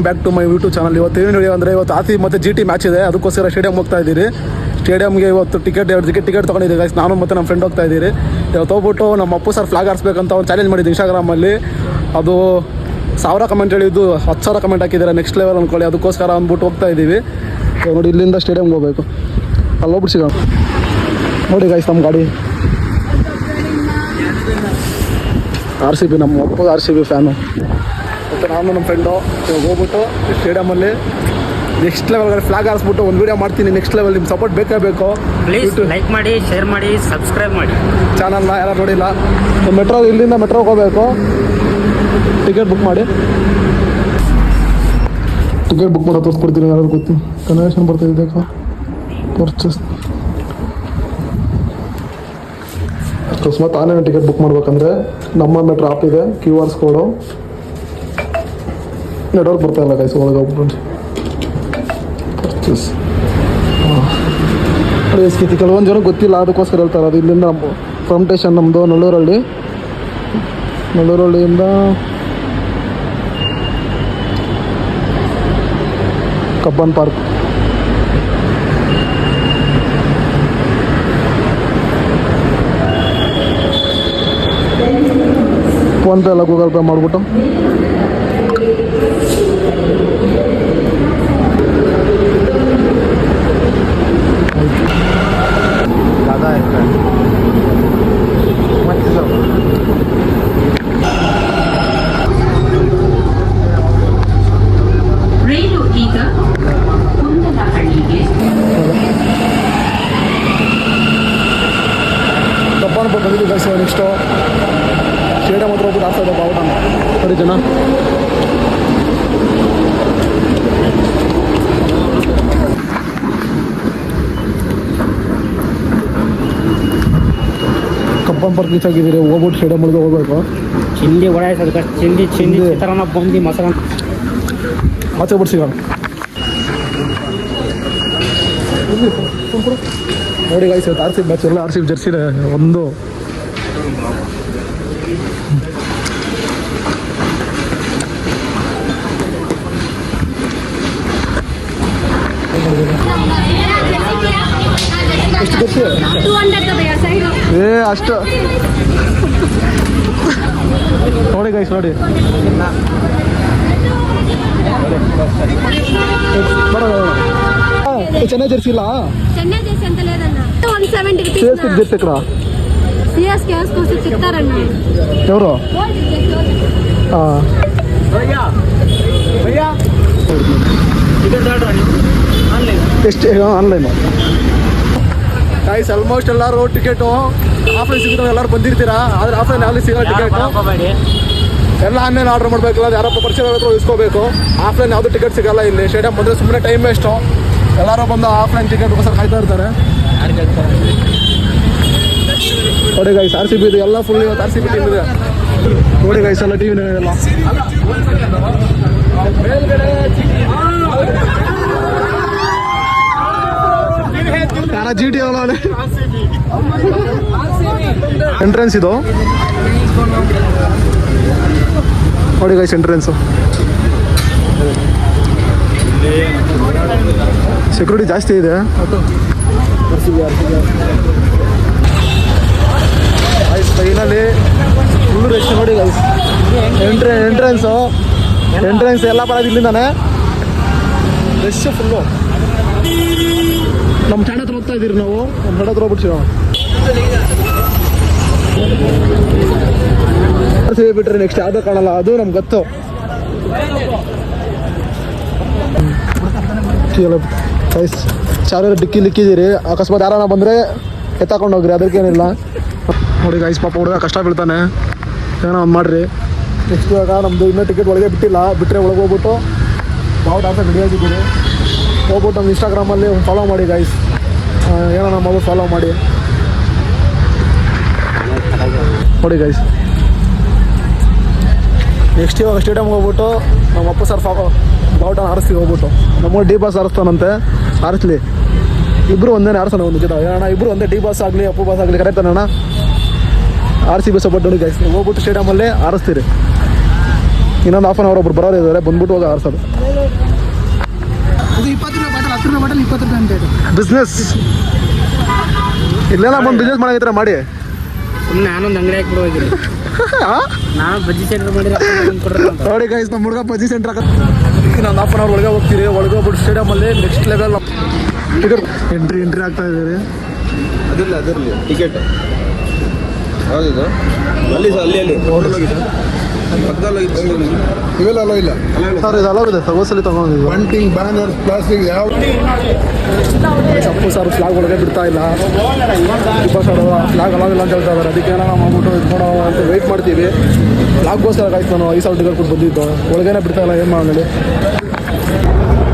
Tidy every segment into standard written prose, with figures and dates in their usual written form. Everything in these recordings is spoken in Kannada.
Back to my YouTube channel. ಇವತ್ತು ಏನು ನಡೆಯುವ ಅಂದರೆ ಇವತ್ತು ಆರ್ ಸಿ ಮತ್ತು ಜಿ ಟಿ ಮ್ಯಾಚ್ ಇದೆ, ಅದಕ್ಕೋಸ್ಕರ ಸ್ಟೇಡಿಯಂ ಹೋಗ್ತಾ ಇದ್ದೀರಿ. ಸ್ಟೇಡಿಯಂಗೆ ಇವತ್ತು ಟಿಕೆಟ್ ತೊಗೊಂಡಿದ್ದೀವಿ ಗೈಸ್. ನಾನು ಮತ್ತು ನಮ್ಮ ಫ್ರೆಂಡ್ ಹೋಗ್ತಾ ಇದ್ದೀರಿ. ಇವತ್ತು ಹೋಗ್ಬಿಟ್ಟು ನಮ್ಮ ಅಪ್ಪು ಸರ್ ಫ್ಲಾಗ್ ಹಾರಿಸ್ಬೇಕಂತ ಒಂದು ಚಾಲೆಂಜ್ ಮಾಡಿದ್ದು ಇನ್ಸ್ಟಾಗ್ರಾಮಲ್ಲಿ. ಅದು 1000 ಕಮೆಂಟ್ ಹೇಳಿದ್ದು 10,000 ಕಮೆಂಟ್ ಹಾಕಿದ್ದಾರೆ, ನೆಕ್ಸ್ಟ್ ಲೆವೆಲ್ ಅಂದ್ಕೊಳ್ಳಿ. ಅದಕ್ಕೋಸ್ಕರ ಅಂದ್ಬಿಟ್ಟು ಹೋಗ್ತಾ ಇದ್ದೀವಿ. ನೋಡಿ ಇಲ್ಲಿಂದ ಸ್ಟೇಡಿಯಂಗೆ ಹೋಗ್ಬೇಕು, ಅಲ್ಲಿ ಹೋಗ್ಬಿಟ್ಟು ಸಿಗೋಣ. ನೋಡಿ ಗೈಸ್ ನಮ್ಮ ಗಾಡಿ RCB, ನಮ್ಮ ಅಪ್ಪ RCB ಫ್ಯಾನು. ಮತ್ತು ನಾನು ನಮ್ಮ ಫ್ರೆಂಡು ಇವಾಗ ಹೋಗ್ಬಿಟ್ಟು ಸ್ಟೇಡಿಯಮಲ್ಲಿ ನೆಕ್ಸ್ಟ್ ಲೆವೆಲ್ ಫ್ಲಾಗ್ ಹಾರಿಸ್ಬಿಟ್ಟು ಒಂದು ವೀಡಿಯೋ ಮಾಡ್ತೀನಿ. ನೆಕ್ಸ್ಟ್ ಲೆವೆಲ್ ನಿಮ್ಮ ಸಪೋರ್ಟ್ ಬೇಕೇ ಬೇಕು. ಪ್ಲೀಸ್ ಲೈಕ್ ಮಾಡಿ, ಶೇರ್ ಮಾಡಿ, ಸಬ್ಸ್ಕ್ರೈಬ್ ಮಾಡಿ ಚಾನಲ್ನ. ಯಾರು ನೋಡಿಲ್ಲ, ಇಲ್ಲಿಂದ ಮೆಟ್ರೋಗೆ ಹೋಗಬೇಕು. ಟಿಕೆಟ್ ಬುಕ್ ಮಾಡಿ, ಟಿಕೆಟ್ ಬುಕ್ ಮಾಡೋ ತೋರಿಸ್ಕೊಡ್ತೀನಿ. ಯಾರು ಗೊತ್ತಿ ಕನ್ವೆನ್ಷನ್ ಬರ್ತಾಯಿದೆ ಪರ್ಚೇಸ್. ಅಕಸ್ಮಾತ್ ಆನ್ಲೈನ್ ಟಿಕೆಟ್ ಬುಕ್ ಮಾಡ್ಬೇಕಂದ್ರೆ ನಮ್ಮ ಮೆಟ್ರೋ ಆಪ್ ಇದೆ, QR ಕೋಡು ನೆಟ್ವರ್ಕ್ ಬರ್ತಾ ಇಲ್ಲ ಗೈಸ್. ಒಳಗೆ ಹೋಗ್ಬಿಟ್ಟು ಪರ್ಚೇಸ್ ನೋಡಿ. ಕೆಲವೊಂದು ಜನ ಗೊತ್ತಿಲ್ಲ, ಅದಕ್ಕೋಸ್ಕರ ಹೇಳ್ತಾರೆ. ಅದು ಇಲ್ಲಿಂದ ಫ್ರಮ್ ಸ್ಟೇಷನ್ ನಮ್ಮದು ನಲ್ಲೂರಹಳ್ಳಿಯಿಂದ ಕಬ್ಬನ್ ಪಾರ್ಕ್. ಫೋನ್ಪೇ ಎಲ್ಲ ಗೂಗಲ್ ಪೇ ಮಾಡಿಬಿಟ್ಟು ಕಬ್ಬನ್ ಪಾರ್ಕ್ ಬಂದಿದ್ದೀವಿ ಗೈಸ್. ನೆಕ್ಸ್ಟು ಸ್ಟೇಡಿಯಂ ಹತ್ರ ಹೋಗ್ಬಿಟ್ಟು ಆಗ್ತದೆ ಬಾವುಟ ನೋಡಿ ಜನ. ಕಬ್ಬನ್ ಪಾರ್ಕ್ ರೀಚ್ ಆಗಿದ್ದೀರಿ. ಹೋಗ್ಬಿಟ್ಟು ಸ್ಟೇಡಿಯಂ ಒಳಗೆ ಹೋಗ್ಬೇಕು. ಚಿಂದಿ ಒಳಗೆ ಚಿಂದಿ ಚಿತ್ರಾನ್ನ ಬಂದು ಮೊಸರನ್ನ ಆಚೆ ಬಿಟ್ಟು ಸಿಗೋಣ. ನೋಡಿ ಗೈಸ್, ಇವತ್ತು RCB ಮ್ಯಾಚ್ ಎಲ್ಲ RCB ಜರ್ಸಿ ಒಂದು ಎಷ್ಟು ಜರ್ಸಿ ಅಷ್ಟು ನೋಡಿ ಗೈಸ್. ನೋಡಿ ಚೆನ್ನೈ ಜರ್ಸಿ ಇಲ್ಲ, జెర్సీ ఇక్కడ ఎవరు ಎಷ್ಟು ಆನ್ಲೈನ್ ಗೈಸ್. ಆಲ್ಮೋಸ್ಟ್ ಎಲ್ಲರೂ ಟಿಕೆಟು ಆಫ್ಲೈನ್ ಸಿಗ್ತಾವೆ, ಎಲ್ಲರೂ ಬಂದಿರ್ತೀರಾ. ಆದರೆ ಆಫ್ಲೈನ್ ಯಾವ್ದು ಸಿಗಲ್ಲ ಟಿಕೆಟ್. ಎಲ್ಲ ಆನ್ಲೈನ್ ಆರ್ಡರ್ ಮಾಡಬೇಕಲ್ಲ, ಯಾರಪ್ಪ ಪರಿಚಯ ಹತ್ರ ಇಸ್ಕೋಬೇಕು. ಆಫ್ಲೈನ್ ಯಾವುದು ಟಿಕೆಟ್ ಸಿಗಲ್ಲ ಇಲ್ಲಿ. ಸ್ಟೇಡಿಯಂ ಬಂದರೆ ಸುಮ್ಮನೆ ಟೈಮ್ ವೇಸ್ಟು. ಎಲ್ಲರೂ ಬಂದು ಆಫ್ಲೈನ್ ಟಿಕೆಟ್ಗೋಸ್ಕರ ಕಾಯ್ತಾ ಇರ್ತಾರೆ. ನೋಡಿ ಗೈಸ್, RCB ಇದು ಎಲ್ಲ ಫುಲ್ ಇವತ್ತು RCB ಟೀಮ್ ಇದೆ. ನೋಡಿ ಗೈಸ್, ಎಲ್ಲ ಟೀಮ್ ಎಲ್ಲ GT ಎಂಟ್ರೆನ್ಸ್ ಇದು ನೋಡಿ ಗೈಸ್. ಎಂಟ್ರೆನ್ಸು ಸೆಕ್ಯೂರಿಟಿ ಜಾಸ್ತಿ ಇದೆ. ಫೈನಲಿ ಫುಲ್ಲು ರೆಸ್ಟ್ ನೋಡಿ ಗೈಸ್. ಎಂಟ್ರೆನ್ಸ್ ಎಲ್ಲ ಬರೋದು ಇಲ್ಲಿಂದಾನೆ. Rest full. ನಮ್ಮ ಚಾಣ ಹತ್ರ ಹೋಗ್ತಾ ಇದ್ದೀರಿ ನಾವು. ನಮ್ಮ ಚಾಣ ಹತ್ರ ಹೋಗ್ಬಿಡ್ತೀವಿ. ಬಿಟ್ಟರೆ ನೆಕ್ಸ್ಟ್ ಯಾವುದೋ ಕಾಣಲ್ಲ, ಅದು ನಮ್ಗೆ ಗೊತ್ತು. ಗೈಸ್, ಚಾರ್ಜರ್ ಡಿಕ್ಕಿ ಲಿಕ್ಕಿದ್ದೀರಿ. ಅಕಸ್ಮಾತ್ ಯಾರನ್ನ ಬಂದರೆ ಎತ್ತಾಕೊಂಡು ಹೋಗ್ರಿ, ಅದಕ್ಕೇನಿಲ್ಲ. ನೋಡಿ ಗೈಸ್, ಪಾಪ ಹುಡುಗ ಕಷ್ಟ ಬೀಳ್ತಾನೆ, ಏನೋ ಒಂದು ಮಾಡಿರಿ. ನೆಕ್ಸ್ಟ್ ಇವಾಗ ನಮ್ಮದು ಇನ್ನೂ ಟಿಕೆಟ್ ಒಳಗೆ ಬಿಟ್ಟಿಲ್ಲ. ಬಿಟ್ಟರೆ ಒಳಗೆ ಹೋಗ್ಬಿಟ್ಟು ಬಾವುಟ ಹಾಕಿ ರೆಡಿ ಆಗಿದ್ದೀರಿ. ಹೋಗ್ಬಿಟ್ಟು ನಮ್ಮ ಇನ್ಸ್ಟಾಗ್ರಾಮಲ್ಲಿ ಒಂದು ಫಾಲೋ ಮಾಡಿ ಗೈಸ್. ಏನೋ ನಮ್ಮ ಮೊಬೈಲ್ ಫಾಲೋ ಮಾಡಿ ನೋಡಿ ಗೈಸ್. ನೆಕ್ಸ್ಟ್ ಇವಾಗ ಸ್ಟೇಡಿಯಮ್ಗೆ ಹೋಗ್ಬಿಟ್ಟು ನಮ್ಮ ಅಪ್ಪ ಸರ್ ಬಾವುಟನ ಹಾರಿಸ್ತೀವಿ. ಹೋಗ್ಬಿಟ್ಟು ನಮ್ಮ ಡಿ ಬಾಸ್ ಹಾರಿಸ್ತಾನಂತೆ, ಹಾರಿಸ್ಲಿ. ಇಬ್ಬರು ಒಂದೇ ಆಡ್ಸೋಣ ಒಂದು ಜೊತೆ. ಅಣ್ಣ ಇಬ್ಬರು ಒಂದೇ, ಡಿ ಬಾಸ್ ಆಗಲಿ ಅಪ್ಪು ಬಾಸ್ ಆಗಲಿ. ಕರೆಕ್ಟ್ ಅಣ್ಣ? RCB ಸಪೋರ್ಟ್ ನೋಡಿ ಗೈಸ್. ನೀವು ಹೋಗ್ಬಿಟ್ಟು ಸ್ಟೇಡಿಯಮಲ್ಲೇ ಆರಿಸ್ತೀರಿ. ಇನ್ನೊಂದು ಹಾಫ್ ಆನ್ ಅವರ್ ಒಬ್ರು ಬರೋರು ಇದ್ದಾರೆ, ಬಂದ್ಬಿಟ್ಟು ಹೋಗಿ ಆರಿಸೋದು. ಇದು 20 ರೂಪಾಯಿ ಬಾಟಲ್, 10 ರೂಪಾಯಿ ಬಾಟಲ್ 20 ರೂಪಾಯಿ ಅಂತ ಇದೆ. ಬಿಸ್ನೆಸ್ ಇಲ್ಲೆಲ್ಲ ಬಂದು ಬಿಸ್ನೆಸ್ ಮಾಡಾಗಿದ್ರೆ ಮಾಡಿ. ಸುಮ್ಮನೆ ನಾನೊಂದು ಅಂಗಡಿ ಹಾಕ್ಬಿಡು ಹೋಗಿರಿ. ನಾನು ಬಜ್ಜಿ ಸೆಂಟರ್ ಮಾಡಿದ್ರೆ ನೋಡಿ ಗೈಸ್, ನಮ್ಮ ಹುಡುಗ ಬಜ್ಜಿ ಸೆಂಟರ್ ಈಗ ನಾನು ಹಾಫ್ ಆನ್ ಅವರ್ ಒಳಗೆ ಹೋಗ್ತೀರಿ. ಒಳಗೆ ಹೋಗ್ಬಿಟ್ಟು ಸ್ಟೇಡಿಯಮಲ್ಲಿ ನೆಕ್ಸ್ಟ್ ಲೆವೆಲ್ ಟಿಕೆಟ್ ಎಂಟ್ರಿ ಆಗ್ತಾ ಇದ್ದೀರಿ. ಅದರಲ್ಲಿ ಟಿಕೆಟ್ ಹೌದು ಅಲ್ಲಿ ಇವೆಲ್ಲ ಅಲೋ ಇಲ್ಲ ಸರ್, ಇದು ಅಲೋ ಇದೆ ಸರ್. ಹೋಸಲಿ ತಗೊಂಡಿದ್ದು ಬಂಟಿಂಗ್ ಬ್ಯಾನರ್ ಪ್ಲಾಸ್ಟಿಕ್ ಯಾವ ಅಪ್ಪು ಸರ್ ಫ್ಲಾಗ್ ಒಳಗೆ ಬಿಡ್ತಾ ಇಲ್ಲ. ಸರ್ ಫ್ಲಾಗ್ ಅಲೋ ಇಲ್ಲ ಅಂತ ಹೇಳ್ತಾ ಇದ್ದಾರೆ. ಅದಕ್ಕೆ ನಾವು ಮಾಡ್ಬಿಟ್ಟು ಇದು ಮಾಡೋ ಅಂತ ವೆಯ್ಟ್ ಮಾಡ್ತೀವಿ. ಫ್ಲಾಗ್ಗೋಸ್ಕರ ಆಯ್ತು ನಾನು 5,000 ಟಿಕೆಟ್ ಕೊಟ್ಟು ಬಂದಿದ್ದು. ಒಳಗೇನೆ ಬಿಡ್ತಾ ಇಲ್ಲ, ಏನು ಮಾಡಲಿ.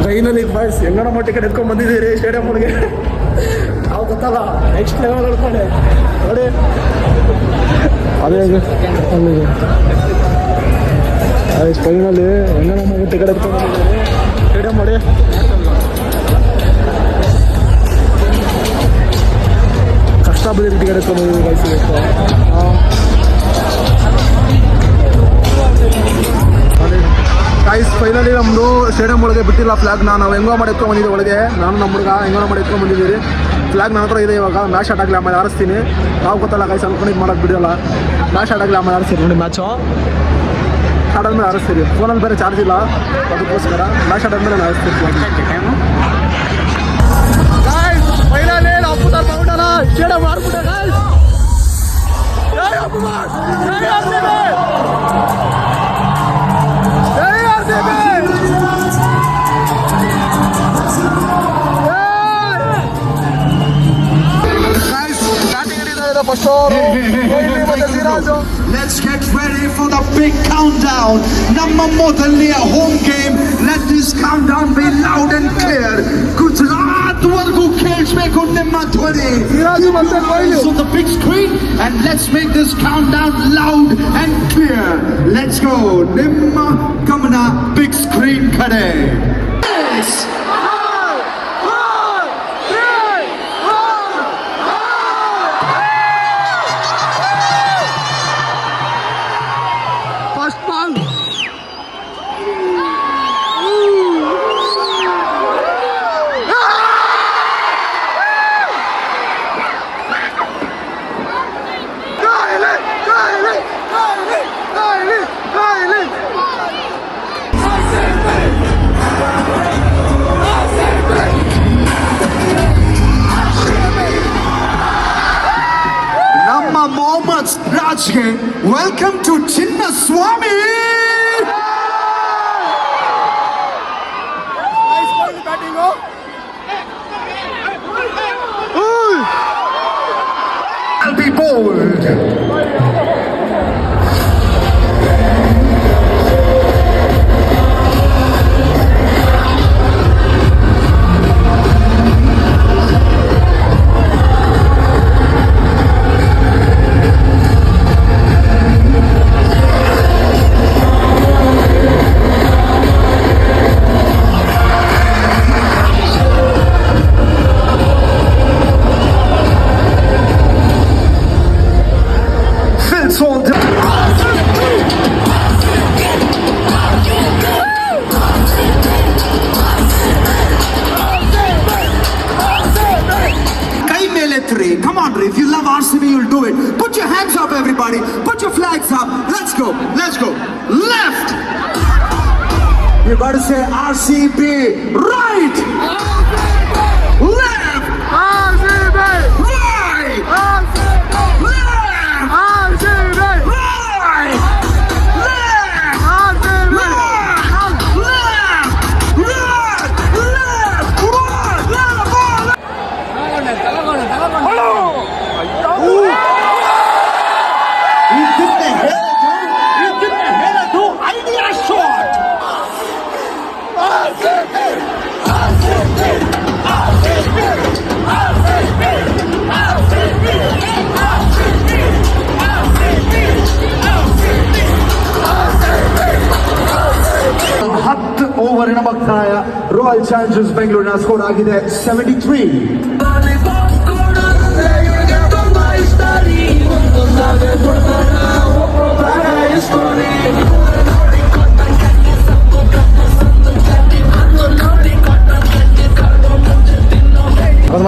ಟ್ರೈನಲ್ಲಿ ಬಾಯ್ಸ್ ಹೆಂಗ ನಮ್ಮ ಟಿಕೆಟ್ ಎತ್ಕೊಂಡು ಬಂದಿದ್ದೀರಿ ಸ್ಟೇಡಿಯಂ ಒಳಗೆ. ನಾವು ಗೊತ್ತಲ್ಲ ನೆಕ್ಸ್ಟ್ ಲೆವೆಲ್ ಹೇಳ್ಕೊಂಡೆ ನೋಡಿ. ಅದೇ ಅಲ್ಲಿದೆ ಟ್ರೈನಲ್ಲಿ ಹೆಂಗ ನಮ್ಮ ಟಿಕೆಟ್ ಎತ್ಕೊಂಡು ಬಂದಿದ್ದೀರಿ ಸ್ಟೇಡಿಯಂ ಮಾಡಿ. ಕಷ್ಟ ಬಂದಿರಿ ಟಿಕೆಟ್ ಎತ್ಕೊಂಡು ಬಂದಿದ್ದೀರಿ ಗೈಸ್. ಫೈನಲಿ ನಮ್ಮದು ಸ್ಟೇಡಿಯಂ ಒಳಗೆ ಬಿಟ್ಟಿಲ್ಲ ಫ್ಲಾಗ್ನ. ನಾವು ಹೆಂಗೋ ಮಾಡಿ ಎತ್ಕೊಂಡು ಬಂದಿದ್ದೀವಿ ಒಳಗೆ. ನಾನು ನಮ್ಮ ಹುಡುಗ ಹೆಂಗೋ ಮಾಡಿ ಎತ್ಕೊಂಡು ಬಂದಿದ್ದೀರಿ. ಫ್ಲಾಗ್ ನನ್ನ ಹತ್ರ ಇದೆ. ಇವಾಗ ಮ್ಯಾಚ್ ಸ್ಟಾರ್ಟ್ ಆಗಲಿ, ಆಮೇಲೆ ಆರಿಸ್ತೀನಿ. ನಾವು ಗೊತ್ತಲ್ಲ ಗೈಸ್, ಅನ್ಕೊಂಡು ಇದು ಮಾಡೋಕ್ಕೆ ಬಿಡೋಲ್ಲ. ಮ್ಯಾಚ್ ಸ್ಟಾರ್ಟ್ ಆಗಲಿ, ಆಮೇಲೆ ಆರಿಸ್ತೀನಿ. ನೋಡಿ ಮ್ಯಾಚು ಸ್ಟಾರ್ಟ್ ಆದ್ಮೇಲೆ ಆರಿಸ್ತೀರಿ. ಫೋನಲ್ಲಿ ಬೇರೆ ಚಾರ್ಜ್ ಇಲ್ಲ, ಅದಕ್ಕೋಸ್ಕರ ಮ್ಯಾಚ್ ಸ್ಟಾರ್ಟ್ ಆದ್ಮೇಲೆ ನಾನು ಆರಿಸ್ತೀನಿ. ಫೈನಲಿ ಅಪ್ಪು ಸರ್ ಮಾಡ್ಬಿಟ್ಟಲ್ಲ, ಸ್ಟೇಡಿಯಂ ಮಾಡ್ಬಿಟ್ಟೆ guys. Let's get ready for the big countdown. Namma modalliya home game. Let this countdown be loud and clear. Gujarat vargu khelsbeku nimma dhwani. On the big screen, and let's make this countdown loud and clear. Let's go. Nimma gamana big screen khade. Yes. Mohammed Rajke, welcome to Chinnaswamy. I'll be bold. Come on, if you love RCB, you'll do it. Put your hands up, everybody. Put your flags up. Let's go. Let's go. Left. You got to say RCB. Right. Left. RCB. Right. RCB. Left. RCB. Right. Left. RCB. Left. Left. Left. Idea shot. ಹತ್ತು ಓವರಿನ ಮುಕ್ತಾಯ. ರಾಯಲ್ ಚಾಲೆಂಜರ್ಸ್ ಬೆಂಗಳೂರಿನ ಸ್ಕೋರ್ ಆಗಿದೆ 73.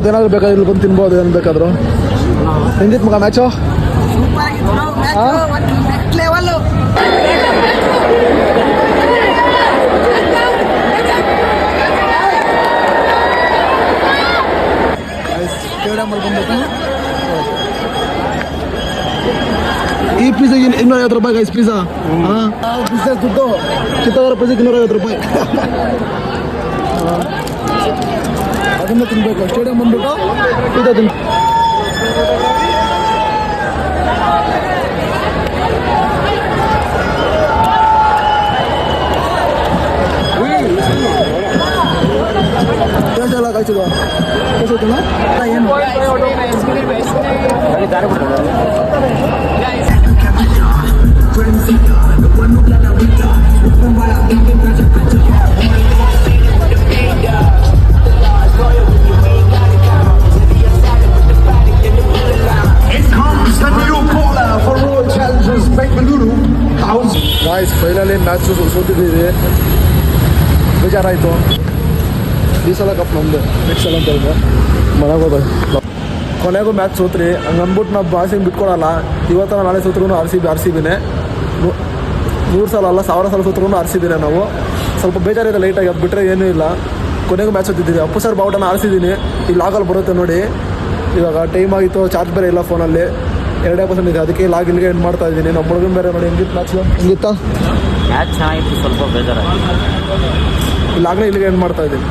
ಮತ್ತೇನಾದ್ರು ಬೇಕಾದ್ರೆ ಇಲ್ಲಿ ಬಂದು ತಿನ್ಬೋದು ಏನು ಬೇಕಾದ್ರು. ಹೆಂಗಿತ್ತು ಮಗ ಮ್ಯಾಚು? ಸ್ಟೇಡಿಯಮಲ್ಲಿ ಬಂದ್ಬಿಟ್ಟು ಈ ಪಿಜ್ಜಾಗೆ 250 ರೂಪಾಯಿ ಗೈಸ್. ಪಿಜ್ಜಾ ಬಿಸ್ನೆಸ್ ದುಡ್ಡು ಚಿತ್ತವರ ಪಿಜ್ಜಾಗೆ 250 ರೂಪಾಯಿ. ಅದನ್ನು ತಿನ್ಬೇಕು. ಸ್ಟೇಡಿಯಂ ಬಂದ್ಬಿಟ್ಟು ಪಿಜ್ಜಾ ತಿನ್. ಎಲ್ಲ ಕಾಯ್ಸಿದ ಏನು ಗಾಯ್ಸ್ ಫೈನಲಿ ಮ್ಯಾಚು ಸೋತಿದ್ದೀವಿ. ಬೇಜಾರಾಯಿತು. ಈ ಸಲ ಕಪ್ ನಮ್ಮದು, ನೆಕ್ಸ್ಟ್ ಸಲ ಅಂತ ಹೇಳಿದ್ರೆ ಮನೆಗೆ ಹೋದ. ಕೊನೆಗೂ ಮ್ಯಾಚ್ ಸೋತ್ರಿ ಹಂಗೆ ಅಂದ್ಬಿಟ್ಟು ನಾವು ಬಾಸಿಂಗ್ ಬಿಟ್ಕೊಡಲ್ಲ. ಇವತ್ತು ನಾಳೆ ಸೋತ್ರೂ ಆರ್ ಸಿ ಬಿನೇ. 100 ಸಲ ಅಲ್ಲ 1000 ಸಲ ಸೋತ್ರೂ ಆರ್ ಸಿ ಬಿನೇ. ನಾವು ಸ್ವಲ್ಪ ಬೇಜಾರಿದೆ ಲೈಟಾಗಿ, ಅದು ಬಿಟ್ಟರೆ ಏನೂ ಇಲ್ಲ. ಕೊನೆಗೂ ಮ್ಯಾಚ್ ಸೋತಿದ್ದೀವಿ. ಅಪ್ಪು ಸರ್ ಬಾವುಟನ ಆರಿಸಿದ್ದೀನಿ. ಇಲ್ಲಿ ಲಾಗಲ್ಲಿ ಬರುತ್ತೆ ನೋಡಿ. ಇವಾಗ ಟೈಮ್ ಆಗಿತ್ತು, ಚಾರ್ಜ್ ಬೇರೆ ಇಲ್ಲ ಫೋನಲ್ಲಿ, 2% ಇದೆ. ಅದಕ್ಕೆ ಲಾಗ್ ಇಲ್ಲಿಗೆ ಎಂಡ್ ಮಾಡ್ತಾ ಇದ್ದೀನಿ. ನಮ್ಮ ಹುಡುಗನ ಬೇರೆ ನೋಡಿ ಹೆಂಗಿತ್ತು ಮ್ಯಾಚ್. ಹೆಂಗಿತ್ತಾ ಮ್ಯಾಚ್ ಚೆನ್ನಾಗಿತ್ತು, ಸ್ವಲ್ಪ ಬೇಜಾರಾಗಿ ಇಲ್ಲಾಗಲೇ ಇಲ್ಲಿಗೆ ಎಂಡ್ ಮಾಡ್ತಾ ಇದ್ದೀನಿ.